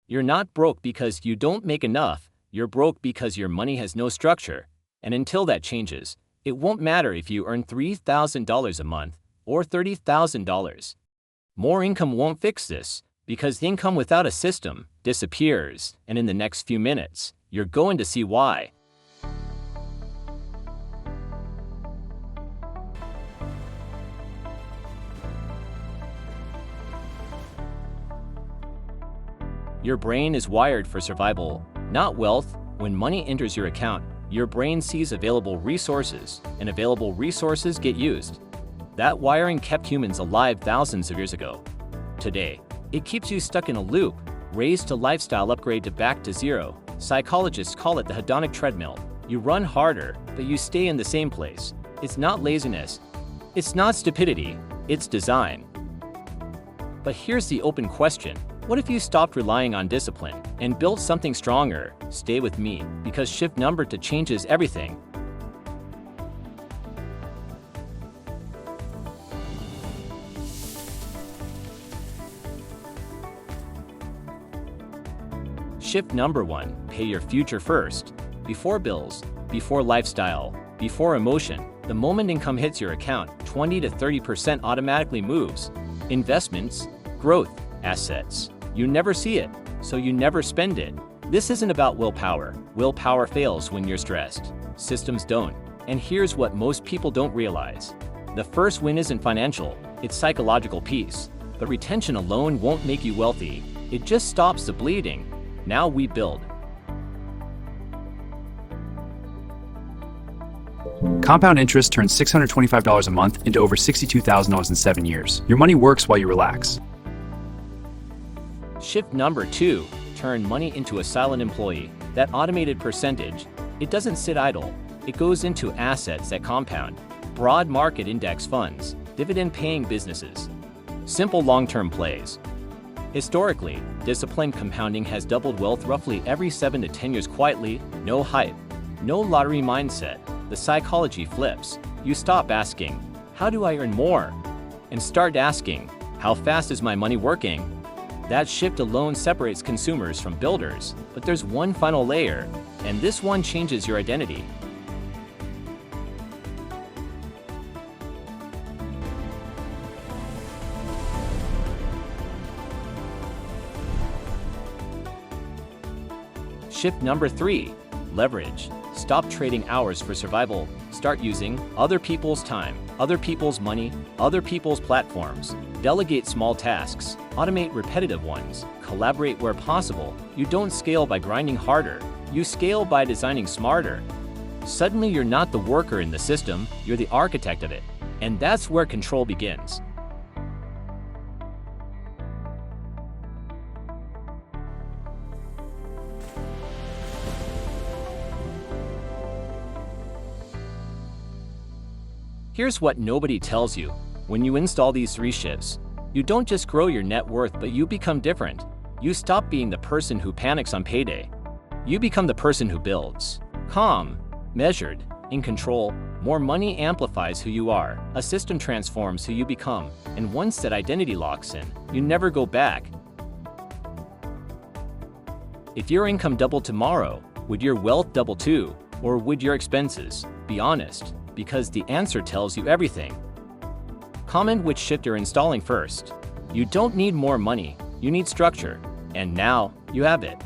You're not broke because you don't make enough, you're broke because your money has no structure. And until that changes, it won't matter if you earn $3,000 a month or $30,000. More income won't fix this, because income without a system disappears, and in the next few minutes, you're going to see why. Your brain is wired for survival, not wealth. When money enters your account, your brain sees available resources, and available resources get used. That wiring kept humans alive thousands of years ago. Today, it keeps you stuck in a loop, raised to lifestyle upgrade to back to zero. Psychologists call it the hedonic treadmill. You run harder, but you stay in the same place. It's not laziness. It's not stupidity. It's design. But here's the open question. What if you stopped relying on discipline and built something stronger? Stay with me, because shift number 2 changes everything. Shift number 1, pay your future first. Before bills, before lifestyle, before emotion. The moment income hits your account, 20 to 30% automatically moves. Investments, growth, assets. You never see it, so you never spend it. This isn't about willpower. Willpower fails when you're stressed. Systems don't. And here's what most people don't realize. The first win isn't financial, it's psychological peace. But retention alone won't make you wealthy. It just stops the bleeding. Now we build. Compound interest turns $625 a month into over $62,000 in 7 years. Your money works while you relax. Shift number 2, turn money into a silent employee. That automated percentage, it doesn't sit idle. It goes into assets that compound. Broad market index funds, dividend-paying businesses. Simple long-term plays. Historically, disciplined compounding has doubled wealth roughly every 7 to 10 years quietly, no hype, no lottery mindset. The psychology flips. You stop asking, how do I earn more? And start asking, how fast is my money working? That shift alone separates consumers from builders, but there's one final layer, and this one changes your identity. Shift number 3, leverage. Stop trading hours for survival. Start using other people's time, other people's money, other people's platforms. Delegate small tasks, automate repetitive ones, collaborate where possible. You don't scale by grinding harder, you scale by designing smarter. Suddenly you're not the worker in the system, you're the architect of it. And that's where control begins. Here's what nobody tells you. When you install these 3 shifts, you don't just grow your net worth, but you become different. You stop being the person who panics on payday. You become the person who builds. Calm, measured, in control. More money amplifies who you are. A system transforms who you become. And once that identity locks in, you never go back. If your income doubled tomorrow, would your wealth double too? Or would your expenses? Be honest, because the answer tells you everything. Comment which shift you're installing first. You don't need more money, you need structure. And now, you have it.